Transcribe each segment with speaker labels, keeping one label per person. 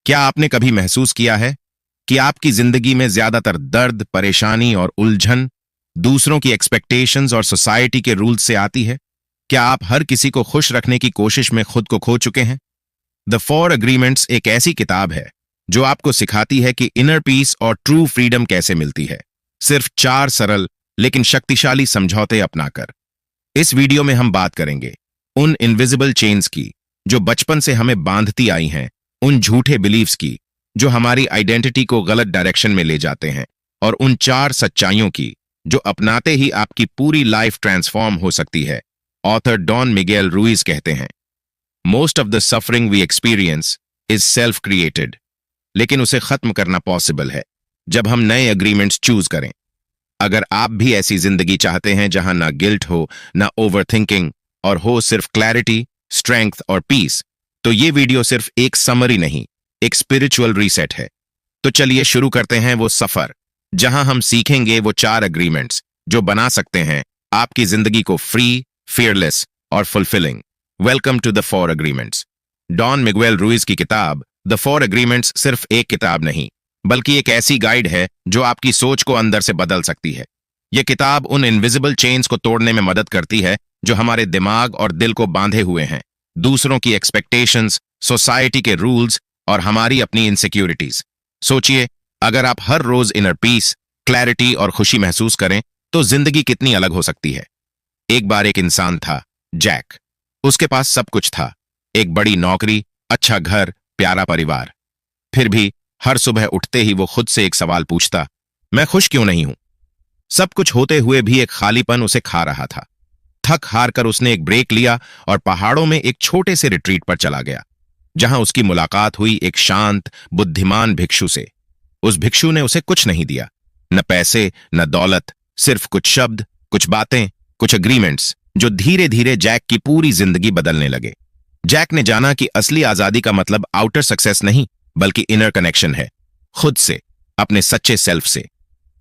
Speaker 1: क्या आपने कभी महसूस किया है कि आपकी जिंदगी में ज्यादातर दर्द, परेशानी और उलझन दूसरों की एक्सपेक्टेशंस और सोसाइटी के रूल्स से आती है? क्या आप हर किसी को खुश रखने की कोशिश में खुद को खो चुके हैं? द 4 अग्रीमेंट्स एक ऐसी किताब है जो आपको सिखाती है कि इनर पीस और ट्रू फ्रीडम कैसे मिलती है, सिर्फ 4 सरल लेकिन शक्तिशाली समझौते अपनाकर। इस वीडियो में हम बात करेंगे उन इनविजिबल चेन्स की जो बचपन से हमें बांधती आई हैं, उन झूठे बिलीव्स की जो हमारी आइडेंटिटी को गलत डायरेक्शन में ले जाते हैं, और उन 4 सच्चाइयों की जो अपनाते ही आपकी पूरी लाइफ ट्रांसफॉर्म हो सकती है। ऑथर डॉन मिगेल रुइज कहते हैं, most of the suffering we experience is self created, लेकिन उसे खत्म करना पॉसिबल है जब हम नए एग्रीमेंट्स चूज करें। अगर आप भी ऐसी जिंदगी चाहते हैं जहां ना गिल्ट हो, ना ओवरथिंकिंग, और हो सिर्फ क्लैरिटी, स्ट्रेंथ और पीस, तो ये वीडियो सिर्फ एक समरी नहीं, एक स्पिरिचुअल रीसेट है। तो चलिए शुरू करते हैं वो सफर जहां हम सीखेंगे वो 4 एग्रीमेंट्स जो बना सकते हैं आपकी जिंदगी को फ्री, फियरलेस और fulfilling. Welcome to the 4 agreements. Don Miguel Ruiz की किताब द 4 एग्रीमेंट्स सिर्फ एक किताब नहीं, बल्कि एक ऐसी गाइड है जो आपकी सोच को अंदर से बदल सकती है। यह किताब उन इनविजिबल चेन्स को तोड़ने में मदद करती है जो हमारे दिमाग और दिल को बांधे हुए हैं, दूसरों की एक्सपेक्टेशंस, सोसाइटी के रूल्स और हमारी अपनी इनसिक्योरिटीज। सोचिए, अगर आप हर रोज इनर पीस, क्लैरिटी और खुशी महसूस करें तो जिंदगी कितनी अलग हो सकती है। एक बार एक इंसान था, जैक। उसके पास सब कुछ था, एक बड़ी नौकरी, अच्छा घर, प्यारा परिवार। फिर भी हर सुबह उठते ही वो खुद से एक सवाल पूछता, मैं खुश क्यों नहीं हूं? सब कुछ होते हुए भी एक खालीपन उसे खा रहा था। थक हार कर उसने एक ब्रेक लिया और पहाड़ों में एक छोटे से रिट्रीट पर चला गया, जहां उसकी मुलाकात हुई एक शांत, बुद्धिमान भिक्षु से। उस भिक्षु ने उसे कुछ नहीं दिया, न पैसे न दौलत, सिर्फ कुछ शब्द, कुछ बातें, कुछ एग्रीमेंट्स जो धीरे धीरे जैक की पूरी जिंदगी बदलने लगे। जैक ने जाना कि असली आजादी का मतलब आउटर सक्सेस नहीं, बल्कि इनर कनेक्शन है, खुद से, अपने सच्चे सेल्फ से।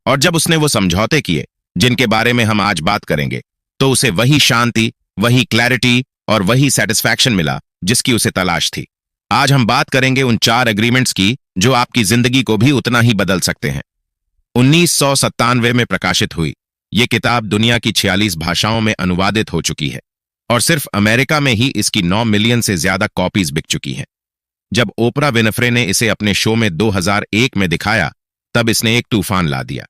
Speaker 1: और जब उसने वो समझौते किए जिनके बारे में हम आज बात करेंगे, तो उसे वही शांति, वही क्लैरिटी और वही सेटिस्फैक्शन मिला जिसकी उसे तलाश थी। आज हम बात करेंगे उन 4 एग्रीमेंट्स की जो आपकी जिंदगी को भी उतना ही बदल सकते हैं। 1997 में प्रकाशित हुई ये किताब दुनिया की 46 भाषाओं में अनुवादित हो चुकी है, और सिर्फ अमेरिका में ही इसकी 9 मिलियन से ज्यादा कॉपीज बिक चुकी हैं। जब ओपरा विनफ्रे ने इसे अपने शो में 2001 में दिखाया, तब इसने एक तूफान ला दिया।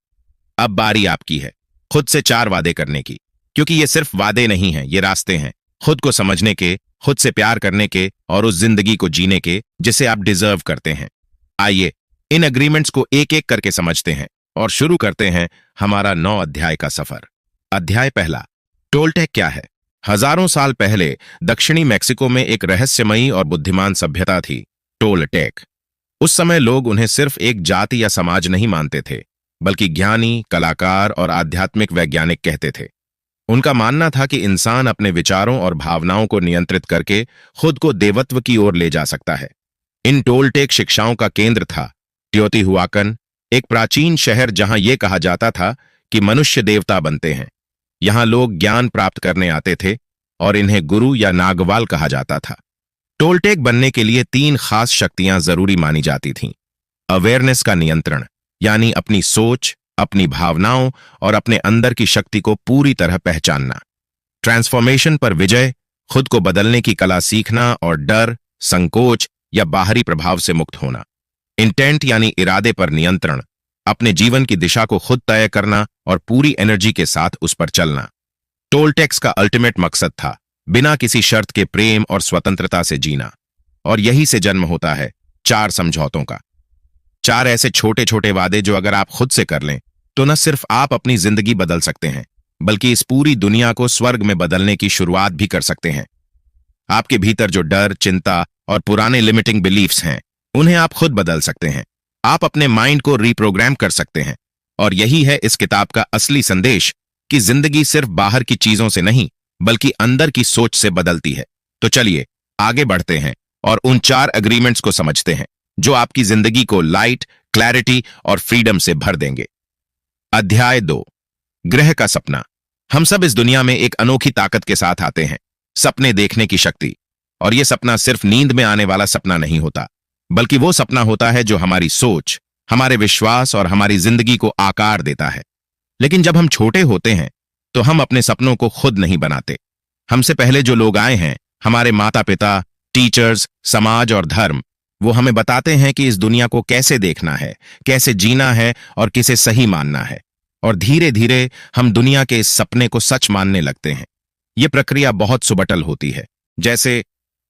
Speaker 1: अब बारी आपकी है खुद से 4 वादे करने की, क्योंकि ये सिर्फ वादे नहीं हैं, ये रास्ते हैं खुद को समझने के, खुद से प्यार करने के और उस जिंदगी को जीने के जिसे आप डिजर्व करते हैं। आइए इन एग्रीमेंट्स को एक एक करके समझते हैं और शुरू करते हैं हमारा 9 अध्याय का सफर। अध्याय पहला, टोलटेक क्या है? हजारों साल पहले दक्षिणी मैक्सिको में एक रहस्यमयी और बुद्धिमान सभ्यता थी, टोलटेक। उस समय लोग उन्हें सिर्फ एक जाति या समाज नहीं मानते थे, बल्कि ज्ञानी, कलाकार और आध्यात्मिक वैज्ञानिक कहते थे। उनका मानना था कि इंसान अपने विचारों और भावनाओं को नियंत्रित करके खुद को देवत्व की ओर ले जा सकता है। इन टोलटेक शिक्षाओं का केंद्र था टियोतिहुआकन, एक प्राचीन शहर जहां यह कहा जाता था कि मनुष्य देवता बनते हैं। यहां लोग ज्ञान प्राप्त करने आते थे और इन्हें गुरु या नागवाल कहा जाता था। टोलटेक बनने के लिए 3 खास शक्तियां जरूरी मानी जाती थीं। अवेयरनेस का नियंत्रण, यानी अपनी सोच, अपनी भावनाओं और अपने अंदर की शक्ति को पूरी तरह पहचानना। ट्रांसफॉर्मेशन पर विजय, खुद को बदलने की कला सीखना और डर, संकोच या बाहरी प्रभाव से मुक्त होना। इंटेंट यानी इरादे पर नियंत्रण, अपने जीवन की दिशा को खुद तय करना और पूरी एनर्जी के साथ उस पर चलना। टोलटेक्स का अल्टीमेट मकसद था बिना किसी शर्त के प्रेम और स्वतंत्रता से जीना, और यही से जन्म होता है 4 समझौतों का। 4 ऐसे छोटे छोटे वादे जो अगर आप खुद से कर लें तो न सिर्फ आप अपनी जिंदगी बदल सकते हैं, बल्कि इस पूरी दुनिया को स्वर्ग में बदलने की शुरुआत भी कर सकते हैं। आपके भीतर जो डर, चिंता और पुराने लिमिटिंग बिलीफ्स हैं, उन्हें आप खुद बदल सकते हैं। आप अपने माइंड को रीप्रोग्राम कर सकते हैं, और यही है इस किताब का असली संदेश कि जिंदगी सिर्फ बाहर की चीजों से नहीं, बल्कि अंदर की सोच से बदलती है। तो चलिए आगे बढ़ते हैं और उन 4 एग्रीमेंट्स को समझते हैं जो आपकी जिंदगी को लाइट, क्लैरिटी और फ्रीडम से भर देंगे। अध्याय 2, ग्रह का सपना। हम सब इस दुनिया में एक अनोखी ताकत के साथ आते हैं, सपने देखने की शक्ति। और यह सपना सिर्फ नींद में आने वाला सपना नहीं होता, बल्कि वो सपना होता है जो हमारी सोच, हमारे विश्वास और हमारी जिंदगी को आकार देता है। लेकिन जब हम छोटे होते हैं तो हम अपने सपनों को खुद नहीं बनाते। हमसे पहले जो लोग आए हैं, हमारे माता पिता, टीचर्स, समाज और धर्म, वो हमें बताते हैं कि इस दुनिया को कैसे देखना है, कैसे जीना है और किसे सही मानना है। और धीरे धीरे हम दुनिया के इस सपने को सच मानने लगते हैं। ये प्रक्रिया बहुत सुबटल होती है। जैसे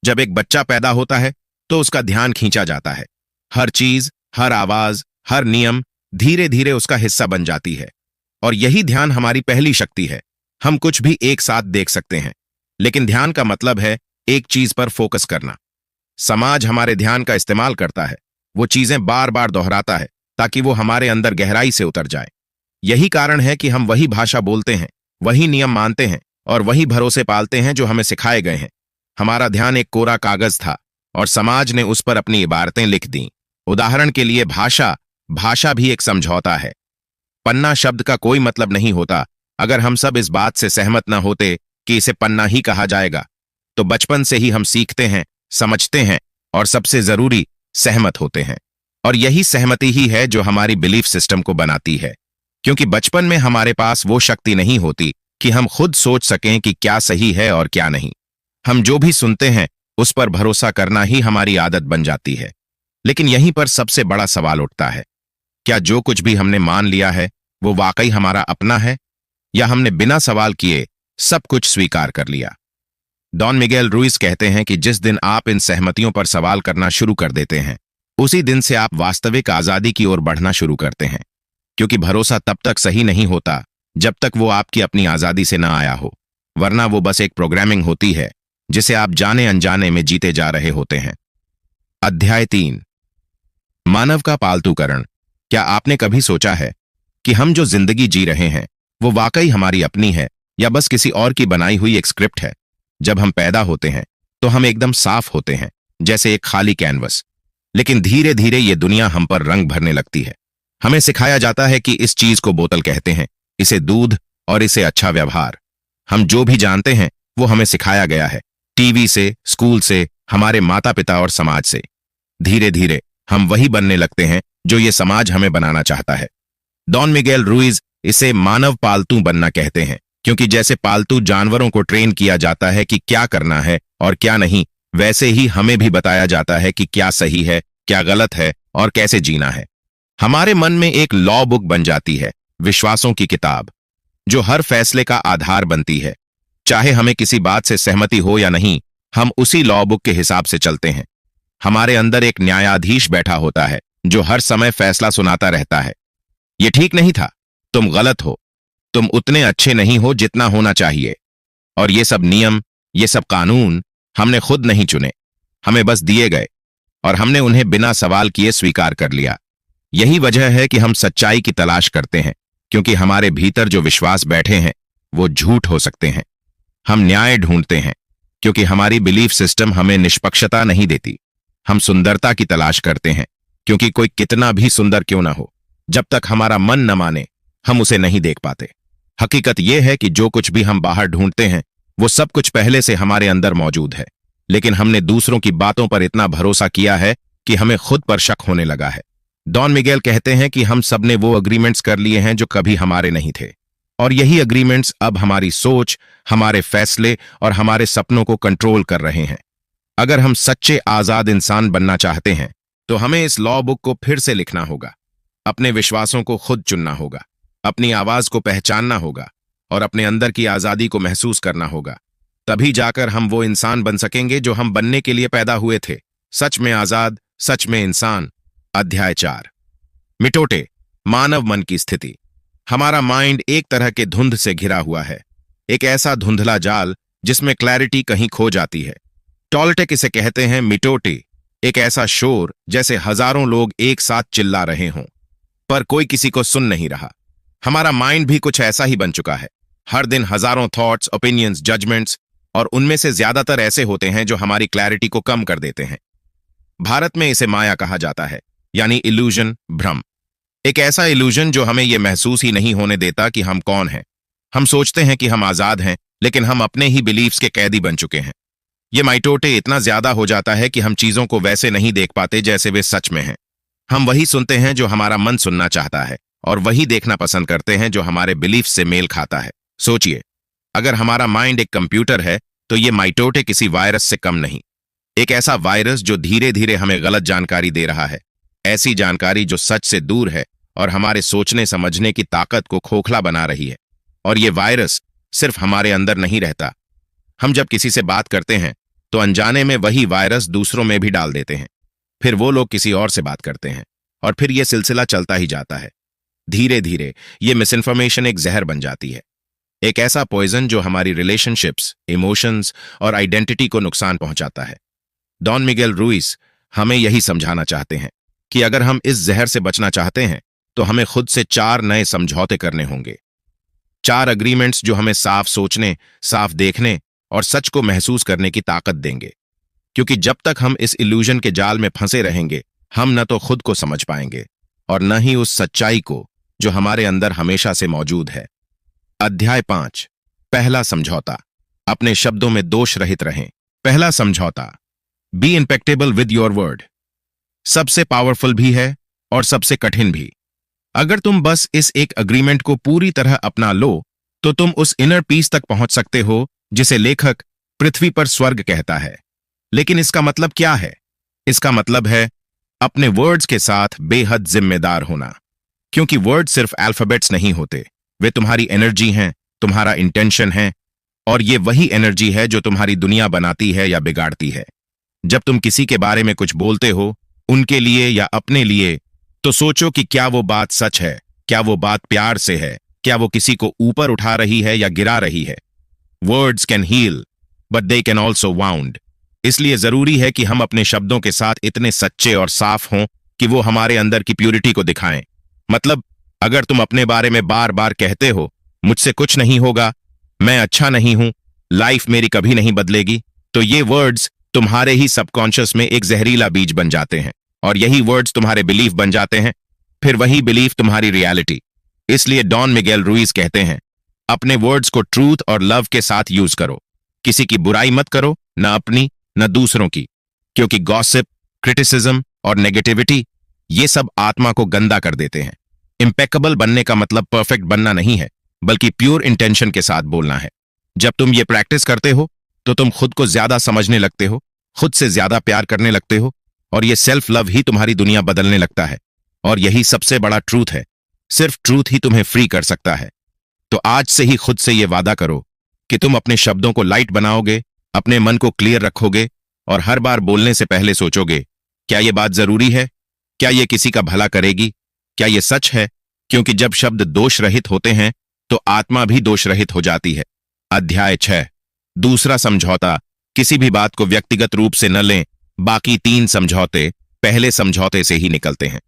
Speaker 1: जब एक बच्चा पैदा होता है तो उसका ध्यान खींचा जाता है। हर चीज, हर आवाज, हर नियम धीरे धीरे उसका हिस्सा बन जाती है। और यही ध्यान हमारी पहली शक्ति है। हम कुछ भी एक साथ देख सकते हैं, लेकिन ध्यान का मतलब है एक चीज पर फोकस करना। समाज हमारे ध्यान का इस्तेमाल करता है। वो चीजें बार बार दोहराता है ताकि वो हमारे अंदर गहराई से उतर जाए। यही कारण है कि हम वही भाषा बोलते हैं, वही नियम मानते हैं और वही भरोसे पालते हैं जो हमें सिखाए गए हैं। हमारा ध्यान एक कोरा कागज था और समाज ने उस पर अपनी इबारतें लिख दी। उदाहरण के लिए भाषा भी एक समझौता है। पन्ना शब्द का कोई मतलब नहीं होता अगर हम सब इस बात से सहमत न होते कि इसे पन्ना ही कहा जाएगा। तो बचपन से ही हम सीखते हैं, समझते हैं और सबसे जरूरी सहमत होते हैं। और यही सहमति ही है जो हमारी बिलीफ सिस्टम को बनाती है। क्योंकि बचपन में हमारे पास वो शक्ति नहीं होती कि हम खुद सोच सकें कि क्या सही है और क्या नहीं। हम जो भी सुनते हैं उस पर भरोसा करना ही हमारी आदत बन जाती है। लेकिन यहीं पर सबसे बड़ा सवाल उठता है, क्या जो कुछ भी हमने मान लिया है वो वाकई हमारा अपना है, या हमने बिना सवाल किए सब कुछ स्वीकार कर लिया? डॉन मिगेल रुइस कहते हैं कि जिस दिन आप इन सहमतियों पर सवाल करना शुरू कर देते हैं, उसी दिन से आप वास्तविक आजादी की ओर बढ़ना शुरू करते हैं। क्योंकि भरोसा तब तक सही नहीं होता जब तक वो आपकी अपनी आजादी से ना आया हो, वरना वो बस एक प्रोग्रामिंग होती है जिसे आप जाने अनजाने में जीते जा रहे होते हैं। अध्याय 3, मानव का पालतूकरण। क्या आपने कभी सोचा है कि हम जो जिंदगी जी रहे हैं वो वाकई हमारी अपनी है या बस किसी और की बनाई हुई एक स्क्रिप्ट है? जब हम पैदा होते हैं तो हम एकदम साफ होते हैं, जैसे एक खाली कैनवस। लेकिन धीरे धीरे ये दुनिया हम पर रंग भरने लगती है। हमें सिखाया जाता है कि इस चीज को बोतल कहते हैं, इसे दूध और इसे अच्छा व्यवहार। हम जो भी जानते हैं वो हमें सिखाया गया है, टीवी से, स्कूल से, हमारे माता पिता और समाज से। धीरे धीरे हम वही बनने लगते हैं जो ये समाज हमें बनाना चाहता है। डॉन मिगेल रुइस इसे मानव पालतू बनना कहते हैं, क्योंकि जैसे पालतू जानवरों को ट्रेन किया जाता है कि क्या करना है और क्या नहीं, वैसे ही हमें भी बताया जाता है कि क्या सही है, क्या गलत है और कैसे जीना है। हमारे मन में एक लॉ बुक बन जाती है, विश्वासों की किताब, जो हर फैसले का आधार बनती है। चाहे हमें किसी बात से सहमति हो या नहीं, हम उसी लॉ बुक के हिसाब से चलते हैं। हमारे अंदर एक न्यायाधीश बैठा होता है जो हर समय फैसला सुनाता रहता है। ये ठीक नहीं था, तुम गलत हो, तुम उतने अच्छे नहीं हो जितना होना चाहिए। और ये सब नियम, ये सब कानून हमने खुद नहीं चुने, हमें बस दिए गए और हमने उन्हें बिना सवाल किए स्वीकार कर लिया। यही वजह है कि हम सच्चाई की तलाश करते हैं, क्योंकि हमारे भीतर जो विश्वास बैठे हैं वो झूठ हो सकते हैं। हम न्याय ढूंढते हैं क्योंकि हमारी बिलीफ सिस्टम हमें निष्पक्षता नहीं देती। हम सुंदरता की तलाश करते हैं क्योंकि कोई कितना भी सुंदर क्यों ना हो, जब तक हमारा मन न माने हम उसे नहीं देख पाते। हकीकत यह है कि जो कुछ भी हम बाहर ढूंढते हैं वो सब कुछ पहले से हमारे अंदर मौजूद है, लेकिन हमने दूसरों की बातों पर इतना भरोसा किया है कि हमें खुद पर शक होने लगा है। डॉन मिगेल कहते हैं कि हम सब ने वो अग्रीमेंट्स कर लिए हैं जो कभी हमारे नहीं थे, और यही अग्रीमेंट्स अब हमारी सोच, हमारे फैसले और हमारे सपनों को कंट्रोल कर रहे हैं। अगर हम सच्चे आजाद इंसान बनना चाहते हैं तो हमें इस लॉ बुक को फिर से लिखना होगा, अपने विश्वासों को खुद चुनना होगा, अपनी आवाज को पहचानना होगा और अपने अंदर की आजादी को महसूस करना होगा। तभी जाकर हम वो इंसान बन सकेंगे जो हम बनने के लिए पैदा हुए थे, सच में आजाद, सच में इंसान। अध्याय 4, मिटोटे, मानव मन की स्थिति। हमारा माइंड एक तरह के धुंध से घिरा हुआ है, एक ऐसा धुंधला जाल जिसमें क्लैरिटी कहीं खो जाती है। टॉलटेक इसे कहते हैं मिटोटे, एक ऐसा शोर जैसे हजारों लोग एक साथ चिल्ला रहे हों पर कोई किसी को सुन नहीं रहा। हमारा माइंड भी कुछ ऐसा ही बन चुका है। हर दिन हजारों थॉट्स, ओपिनियंस, जजमेंट्स, और उनमें से ज्यादातर ऐसे होते हैं जो हमारी क्लैरिटी को कम कर देते हैं। भारत में इसे माया कहा जाता है, यानी इल्यूजन, भ्रम। एक ऐसा इल्यूजन जो हमें यह महसूस ही नहीं होने देता कि हम कौन हैं। हम सोचते हैं कि हम आजाद हैं, लेकिन हम अपने ही बिलीफ्स के कैदी बन चुके हैं। ये माइटोटे इतना ज्यादा हो जाता है कि हम चीजों को वैसे नहीं देख पाते जैसे वे सच में हैं। हम वही सुनते हैं जो हमारा मन सुनना चाहता है और वही देखना पसंद करते हैं जो हमारे बिलीफ से मेल खाता है। सोचिए, अगर हमारा माइंड एक कंप्यूटर है तो ये माइटोटे किसी वायरस से कम नहीं। एक ऐसा वायरस जो धीरे धीरे हमें गलत जानकारी दे रहा है, ऐसी जानकारी जो सच से दूर है और हमारे सोचने समझने की ताकत को खोखला बना रही है। और ये वायरस सिर्फ हमारे अंदर नहीं रहता। हम जब किसी से बात करते हैं तो अनजाने में वही वायरस दूसरों में भी डाल देते हैं। फिर वो लोग किसी और से बात करते हैं और फिर ये सिलसिला चलता ही जाता है। धीरे धीरे ये मिसइंफॉर्मेशन एक जहर बन जाती है, एक ऐसा पॉइजन जो हमारी रिलेशनशिप्स, इमोशंस और आइडेंटिटी को नुकसान पहुंचाता है। डॉन मिगेल रुइस हमें यही समझाना चाहते हैं कि अगर हम इस जहर से बचना चाहते हैं तो हमें खुद से 4 नए समझौते करने होंगे। 4 अग्रीमेंट्स जो हमें साफ सोचने, साफ देखने और सच को महसूस करने की ताकत देंगे। क्योंकि जब तक हम इस इल्यूजन के जाल में फंसे रहेंगे, हम न तो खुद को समझ पाएंगे और न ही उस सच्चाई को जो हमारे अंदर हमेशा से मौजूद है। अध्याय 5, पहला समझौता। अपने शब्दों में दोष रहित रहें। पहला समझौता, बी इम्पेक्टेबल विद योर वर्ड। सबसे पावरफुल भी है और सबसे कठिन भी। अगर तुम बस इस एक अग्रीमेंट को पूरी तरह अपना लो तो तुम उस इनर पीस तक पहुंच सकते हो जिसे लेखक पृथ्वी पर स्वर्ग कहता है। लेकिन इसका मतलब क्या है? इसका मतलब है अपने वर्ड्स के साथ बेहद जिम्मेदार होना। क्योंकि वर्ड सिर्फ अल्फाबेट्स नहीं होते, वे तुम्हारी एनर्जी हैं, तुम्हारा इंटेंशन है, और ये वही एनर्जी है जो तुम्हारी दुनिया बनाती है या बिगाड़ती है। जब तुम किसी के बारे में कुछ बोलते हो, उनके लिए या अपने लिए, तो सोचो कि क्या वो बात सच है, क्या वो बात प्यार से है, क्या वो किसी को ऊपर उठा रही है या गिरा रही है। Words can heal but they can also wound. इसलिए जरूरी है कि हम अपने शब्दों के साथ इतने सच्चे और साफ हों कि वो हमारे अंदर की प्यूरिटी को दिखाएं। मतलब, अगर तुम अपने बारे में बार बार कहते हो मुझसे कुछ नहीं होगा, मैं अच्छा नहीं हूं, लाइफ मेरी कभी नहीं बदलेगी, तो ये वर्ड्स तुम्हारे ही सबकॉन्शियस में एक जहरीला बीज बन जाते हैं और यही वर्ड्स तुम्हारे बिलीफ बन जाते हैं। फिर वही बिलीफ तुम्हारी रियलिटी। इसलिए डॉन मिगेल रुइस कहते हैं, अपने वर्ड्स को ट्रूथ और लव के साथ यूज करो। किसी की बुराई मत करो, न अपनी न दूसरों की। क्योंकि गॉसिप, क्रिटिसिज्म और नेगेटिविटी, ये सब आत्मा को गंदा कर देते हैं। इम्पेक्केबल बनने का मतलब परफेक्ट बनना नहीं है, बल्कि प्योर इंटेंशन के साथ बोलना है। जब तुम ये प्रैक्टिस करते हो तो तुम खुद को ज्यादा समझने लगते हो, खुद से ज्यादा प्यार करने लगते हो, और ये सेल्फ लव ही तुम्हारी दुनिया बदलने लगता है। और यही सबसे बड़ा ट्रूथ है। सिर्फ ट्रूथ ही तुम्हें फ्री कर सकता है। तो आज से ही खुद से ये वादा करो कि तुम अपने शब्दों को लाइट बनाओगे, अपने मन को क्लियर रखोगे और हर बार बोलने से पहले सोचोगे, क्या ये बात जरूरी है? क्या ये किसी का भला करेगी? क्या ये सच है? क्योंकि जब शब्द दोष रहित होते हैं तो आत्मा भी दोष रहित हो जाती है। अध्याय 6, दूसरा समझौता। किसी भी बात को व्यक्तिगत रूप से न लें। बाकी 3 समझौते पहले समझौते से ही निकलते हैं।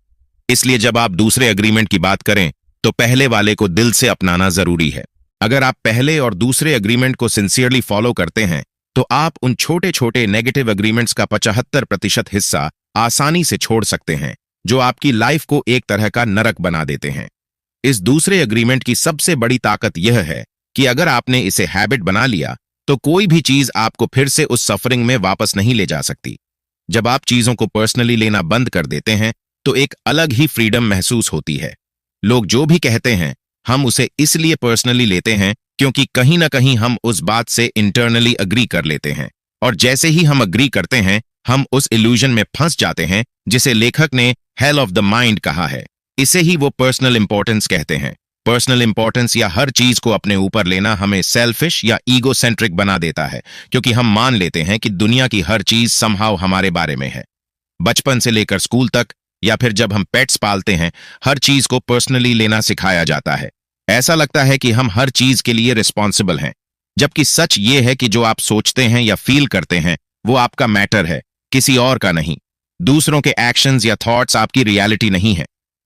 Speaker 1: इसलिए जब आप दूसरे अग्रीमेंट की बात करें तो पहले वाले को दिल से अपनाना जरूरी है। अगर आप पहले और दूसरे अग्रीमेंट को सिंसियरली फॉलो करते हैं तो आप उन छोटे छोटे नेगेटिव अग्रीमेंट्स का 75% हिस्सा आसानी से छोड़ सकते हैं, जो आपकी लाइफ को एक तरह का नरक बना देते हैं। इस दूसरे अग्रीमेंट की सबसे बड़ी ताकत यह है कि अगर आपने इसे हैबिट बना लिया तो कोई भी चीज आपको फिर से उस सफरिंग में वापस नहीं ले जा सकती। जब आप चीजों को पर्सनली लेना बंद कर देते हैं तो एक अलग ही फ्रीडम महसूस होती है। लोग जो भी कहते हैं, हम उसे इसलिए पर्सनली लेते हैं क्योंकि कहीं ना कहीं हम उस बात से इंटरनली अग्री कर लेते हैं, और जैसे ही हम अग्री करते हैं हम उस इल्यूजन में फंस जाते हैं जिसे लेखक ने हेल ऑफ द माइंड कहा है। इसे ही वो पर्सनल इंपॉर्टेंस कहते हैं। पर्सनल इंपॉर्टेंस या हर चीज को अपने ऊपर लेना हमें सेल्फिश या ईगोसेंट्रिक बना देता है, क्योंकि हम मान लेते हैं कि दुनिया की हर चीज समहाउ हमारे बारे में है। बचपन से लेकर स्कूल तक या फिर जब हम पेट्स पालते हैं, हर चीज को पर्सनली लेना सिखाया जाता है। ऐसा लगता है कि हम हर चीज के लिए रिस्पॉन्सिबल हैं, जबकि सच ये है कि जो आप सोचते हैं या फील करते हैं वो आपका मैटर है, किसी और का नहीं। दूसरों के एक्शंस या थॉट्स आपकी रियलिटी नहीं है।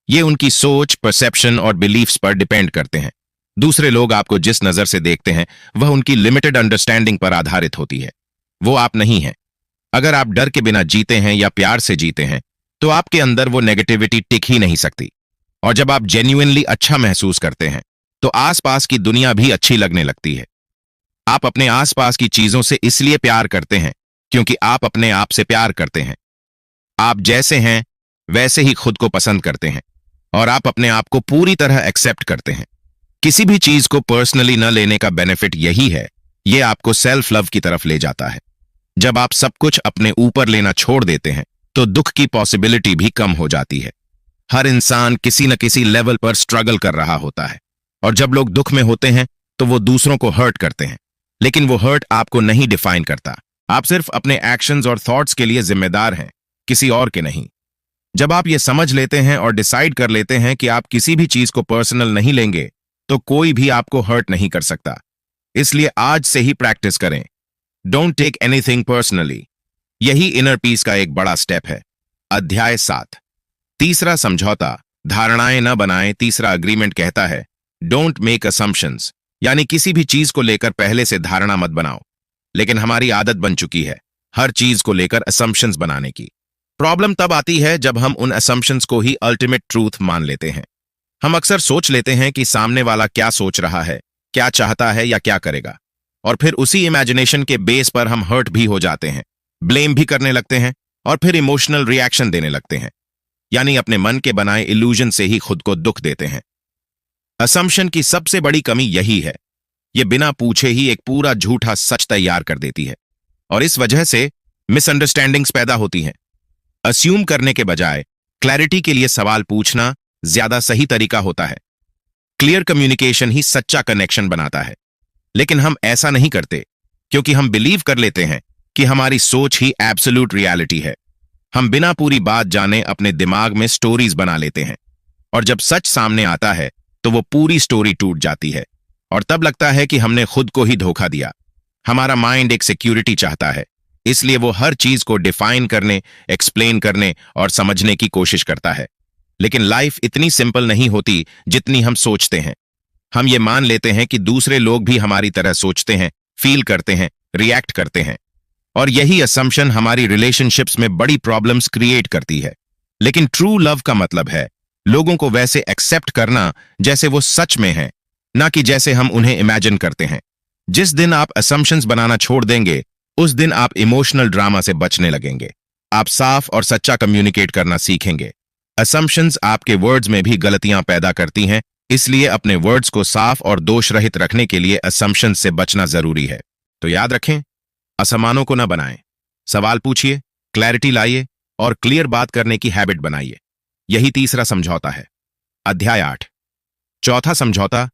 Speaker 1: ये उनकी सोच, परसेप्शन और बिलीफ्स पर डिपेंड करते हैं। दूसरे लोग आपको जिस नजर से देखते हैं वह उनकी लिमिटेड अंडरस्टैंडिंग पर आधारित होती है, वो आप नहीं हैं। अगर आप डर के बिना जीते हैं या प्यार से जीते हैं तो आपके अंदर वो नेगेटिविटी टिक ही नहीं सकती। और जब आप जेन्युइनली अच्छा महसूस करते हैं तो आसपास की दुनिया भी अच्छी लगने लगती है। आप अपने आसपास की चीजों से इसलिए प्यार करते हैं क्योंकि आप अपने आप से प्यार करते हैं। आप जैसे हैं वैसे ही खुद को पसंद करते हैं और आप अपने आप को पूरी तरह एक्सेप्ट करते हैं। किसी भी चीज को पर्सनली न लेने का बेनिफिट यही है, ये आपको सेल्फ लव की तरफ ले जाता है। जब आप सब कुछ अपने ऊपर लेना छोड़ देते हैं तो दुख की पॉसिबिलिटी भी कम हो जाती है। हर इंसान किसी न किसी लेवल पर स्ट्रगल कर रहा होता है और जब लोग दुख में होते हैं तो वो दूसरों को हर्ट करते हैं, लेकिन वो हर्ट आपको नहीं डिफाइन करता। आप सिर्फ अपने एक्शंस और थॉट्स के लिए जिम्मेदार हैं, किसी और के नहीं। जब आप ये समझ लेते हैं और डिसाइड कर लेते हैं कि आप किसी भी चीज को पर्सनल नहीं लेंगे तो कोई भी आपको हर्ट नहीं कर सकता। इसलिए आज से ही प्रैक्टिस करें, डोंट टेक एनीथिंग पर्सनली। यही इनर पीस का एक बड़ा स्टेप है। अध्याय 7। तीसरा समझौता, धारणाएं न बनाएं। तीसरा अग्रीमेंट कहता है डोंट मेक असम्पशंस, यानी किसी भी चीज को लेकर पहले से धारणा मत बनाओ। लेकिन हमारी आदत बन चुकी है हर चीज को लेकर असम्पशंस बनाने की। प्रॉब्लम तब आती है जब हम उन असम्पशंस को ही अल्टीमेट ट्रूथ मान लेते हैं। हम अक्सर सोच लेते हैं कि सामने वाला क्या सोच रहा है, क्या चाहता है या क्या करेगा, और फिर उसी इमेजिनेशन के बेस पर हम हर्ट भी हो जाते हैं, ब्लेम भी करने लगते हैं और फिर इमोशनल रिएक्शन देने लगते हैं, यानी अपने मन के बनाए इल्यूजन से ही खुद को दुख देते हैं। असम्पशन की सबसे बड़ी कमी यही है, ये बिना पूछे ही एक पूरा झूठा सच तैयार कर देती है और इस वजह से मिसअंडरस्टैंडिंग्स पैदा होती हैं। अस्यूम करने के बजाय क्लैरिटी के लिए सवाल पूछना ज्यादा सही तरीका होता है। क्लियर कम्युनिकेशन ही सच्चा कनेक्शन बनाता है, लेकिन हम ऐसा नहीं करते क्योंकि हम बिलीव कर लेते हैं कि हमारी सोच ही एब्सोल्यूट रियलिटी है। हम बिना पूरी बात जाने अपने दिमाग में स्टोरीज बना लेते हैं और जब सच सामने आता है तो वो पूरी स्टोरी टूट जाती है और तब लगता है कि हमने खुद को ही धोखा दिया। हमारा माइंड एक सिक्योरिटी चाहता है, इसलिए वो हर चीज को डिफाइन करने, एक्सप्लेन करने और समझने की कोशिश करता है। लेकिन लाइफ इतनी सिंपल नहीं होती जितनी हम सोचते हैं। हम ये मान लेते हैं कि दूसरे लोग भी हमारी तरह सोचते हैं, फील करते हैं, रिएक्ट करते हैं, और यही असम्पशन हमारी रिलेशनशिप्स में बड़ी प्रॉब्लम्स क्रिएट करती है। लेकिन ट्रू लव का मतलब है लोगों को वैसे एक्सेप्ट करना जैसे वो सच में हैं, ना कि जैसे हम उन्हें इमेजिन करते हैं। जिस दिन आप असम्पशंस बनाना छोड़ देंगे उस दिन आप इमोशनल ड्रामा से बचने लगेंगे। आप साफ और सच्चा कम्युनिकेट करना सीखेंगे। असम्पशंस आपके वर्ड्स में भी गलतियां पैदा करती हैं, इसलिए अपने वर्ड्स को साफ और दोष रहित रखने के लिए असम्पशंस से बचना जरूरी है। तो याद रखें, असमानों को न बनाएं। सवाल पूछिए, क्लैरिटी लाइए और क्लियर बात करने की हैबिट बनाइए। यही तीसरा समझौता है। अध्याय 8। चौथा समझौता,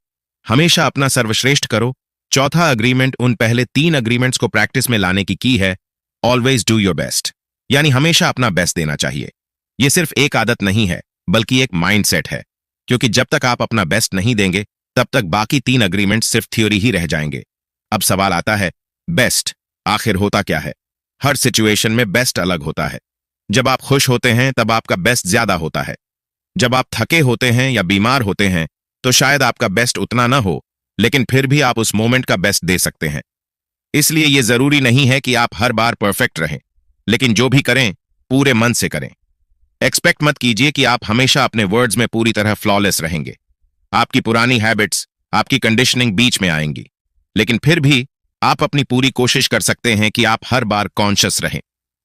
Speaker 1: हमेशा अपना सर्वश्रेष्ठ करो। चौथा अग्रीमेंट उन पहले 3 अग्रीमेंट्स को प्रैक्टिस में लाने की है। ऑलवेज डू योर बेस्ट, यानी हमेशा अपना बेस्ट देना चाहिए। यह सिर्फ एक आदत नहीं है बल्कि एक माइंडसेट है, क्योंकि जब तक आप अपना बेस्ट नहीं देंगे तब तक बाकी 3 अग्रीमेंट सिर्फ थ्योरी ही रह जाएंगे। अब सवाल आता है, बेस्ट आखिर होता क्या है? हर सिचुएशन में बेस्ट अलग होता है। जब आप खुश होते हैं तब आपका बेस्ट ज्यादा होता है। जब आप थके होते हैं या बीमार होते हैं तो शायद आपका बेस्ट उतना ना हो, लेकिन फिर भी आप उस मोमेंट का बेस्ट दे सकते हैं। इसलिए यह जरूरी नहीं है कि आप हर बार परफेक्ट रहें, लेकिन जो भी करें पूरे मन से करें। एक्सपेक्ट मत कीजिए कि आप हमेशा अपने वर्ड्स में पूरी तरह फ्लॉलेस रहेंगे। आपकी पुरानी हैबिट्स, आपकी कंडीशनिंग बीच में आएंगी, लेकिन फिर भी आप अपनी पूरी कोशिश कर सकते हैं कि आप हर बार कॉन्शियस रहें।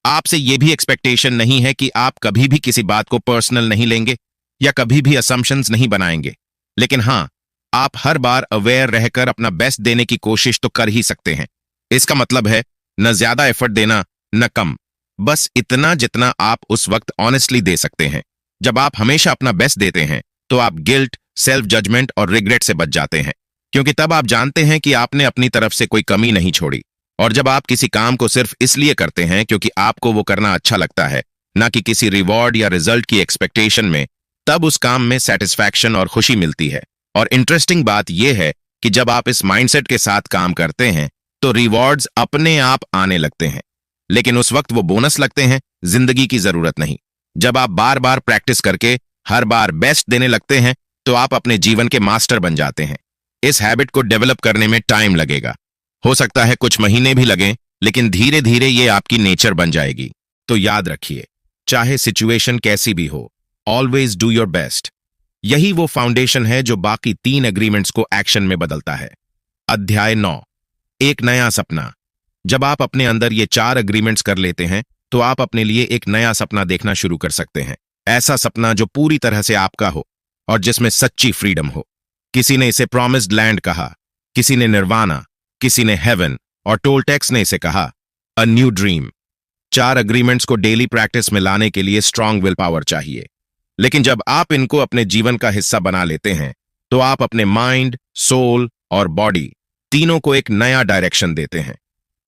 Speaker 1: आपसे यह भी एक्सपेक्टेशन नहीं है कि आप कभी भी किसी बात को पर्सनल नहीं लेंगे या कभी भी असम्पशंस नहीं बनाएंगे, लेकिन हाँ, आप हर बार अवेयर रहकर अपना बेस्ट देने की कोशिश तो कर ही सकते हैं। इसका मतलब है न ज्यादा एफर्ट देना न कम, बस इतना जितना आप उस वक्त ऑनेस्टली दे सकते हैं। जब आप हमेशा अपना बेस्ट देते हैं तो आप गिल्ट, सेल्फ जजमेंट और रिग्रेट से बच जाते हैं, क्योंकि तब आप जानते हैं कि आपने अपनी तरफ से कोई कमी नहीं छोड़ी। और जब आप किसी काम को सिर्फ इसलिए करते हैं क्योंकि आपको वो करना अच्छा लगता है, ना कि किसी रिवॉर्ड या रिजल्ट की एक्सपेक्टेशन में, तब उस काम में सेटिस्फैक्शन और खुशी मिलती है। और इंटरेस्टिंग बात यह है कि जब आप इस माइंडसेट के साथ काम करते हैं तो रिवॉर्ड्स अपने आप आने लगते हैं, लेकिन उस वक्त वो बोनस लगते हैं, जिंदगी की जरूरत नहीं। जब आप बार बार प्रैक्टिस करके हर बार बेस्ट देने लगते हैं तो आप अपने जीवन के मास्टर बन जाते हैं। इस हैबिट को डेवलप करने में टाइम लगेगा, हो सकता है कुछ महीने भी लगें, लेकिन धीरे धीरे ये आपकी नेचर बन जाएगी। तो याद रखिए, चाहे सिचुएशन कैसी भी हो, ऑलवेज डू योर बेस्ट। यही वो फाउंडेशन है जो बाकी 3 एग्रीमेंट्स को एक्शन में बदलता है। अध्याय 9। एक नया सपना। जब आप अपने अंदर ये 4 अग्रीमेंट्स कर लेते हैं तो आप अपने लिए एक नया सपना देखना शुरू कर सकते हैं। ऐसा सपना जो पूरी तरह से आपका हो और जिसमें सच्ची फ्रीडम हो। किसी ने इसे प्रॉमिस्ड लैंड कहा, किसी ने निर्वाणा, किसी ने हेवन और टोलटेक्स ने इसे कहा अ न्यू ड्रीम। 4 अग्रीमेंट्स को डेली प्रैक्टिस में लाने के लिए स्ट्रांग विल पावर चाहिए, लेकिन जब आप इनको अपने जीवन का हिस्सा बना लेते हैं तो आप अपने माइंड, सोल और बॉडी तीनों को एक नया डायरेक्शन देते हैं।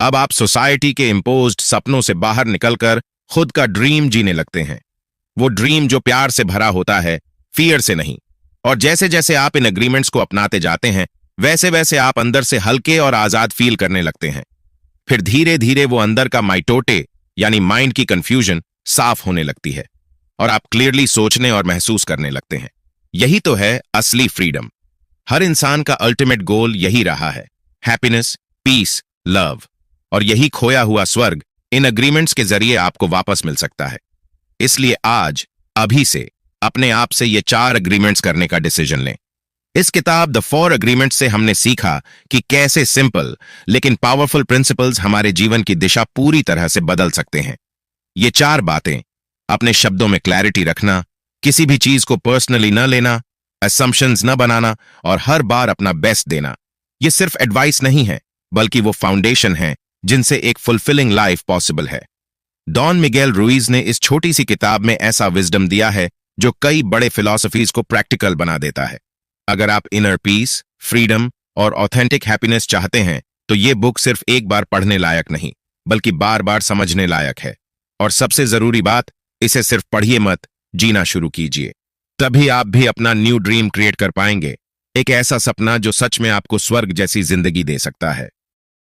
Speaker 1: अब आप सोसाइटी के इम्पोज्ड सपनों से बाहर निकलकर खुद का ड्रीम जीने लगते हैं। वो ड्रीम जो प्यार से भरा होता है, फियर से नहीं। और जैसे जैसे आप इन एग्रीमेंट्स को अपनाते जाते हैं वैसे वैसे आप अंदर से हल्के और आजाद फील करने लगते हैं। फिर धीरे धीरे वो अंदर का माइटोटे यानी माइंड की कंफ्यूजन साफ होने लगती है और आप क्लियरली सोचने और महसूस करने लगते हैं। यही तो है असली फ्रीडम। हर इंसान का अल्टीमेट गोल यही रहा है, हैप्पीनेस, पीस, लव। और यही खोया हुआ स्वर्ग इन अग्रीमेंट्स के जरिए आपको वापस मिल सकता है। इसलिए आज, अभी से अपने आप से ये 4 अग्रीमेंट्स करने का डिसीजन लें। इस किताब द 4 अग्रीमेंट्स से हमने सीखा कि कैसे सिंपल लेकिन पावरफुल प्रिंसिपल्स हमारे जीवन की दिशा पूरी तरह से बदल सकते हैं। ये 4 बातें, अपने शब्दों में क्लैरिटी रखना, किसी भी चीज को पर्सनली न लेना, असम्पशंस न बनाना और हर बार अपना बेस्ट देना, ये सिर्फ एडवाइस नहीं है बल्कि वो फाउंडेशन है जिनसे एक फुलफिलिंग लाइफ पॉसिबल है। डॉन मिगेल रुइज ने इस छोटी सी किताब में ऐसा विजडम दिया है जो कई बड़े फिलॉसफीज को प्रैक्टिकल बना देता है। अगर आप इनर पीस, फ्रीडम और ऑथेंटिक हैप्पीनेस चाहते हैं तो ये बुक सिर्फ एक बार पढ़ने लायक नहीं बल्कि बार बार समझने लायक है। और सबसे जरूरी बात, इसे सिर्फ पढ़िए मत, जीना शुरू कीजिए। तभी आप भी अपना न्यू ड्रीम क्रिएट कर पाएंगे, एक ऐसा सपना जो सच में आपको स्वर्ग जैसी जिंदगी दे सकता है।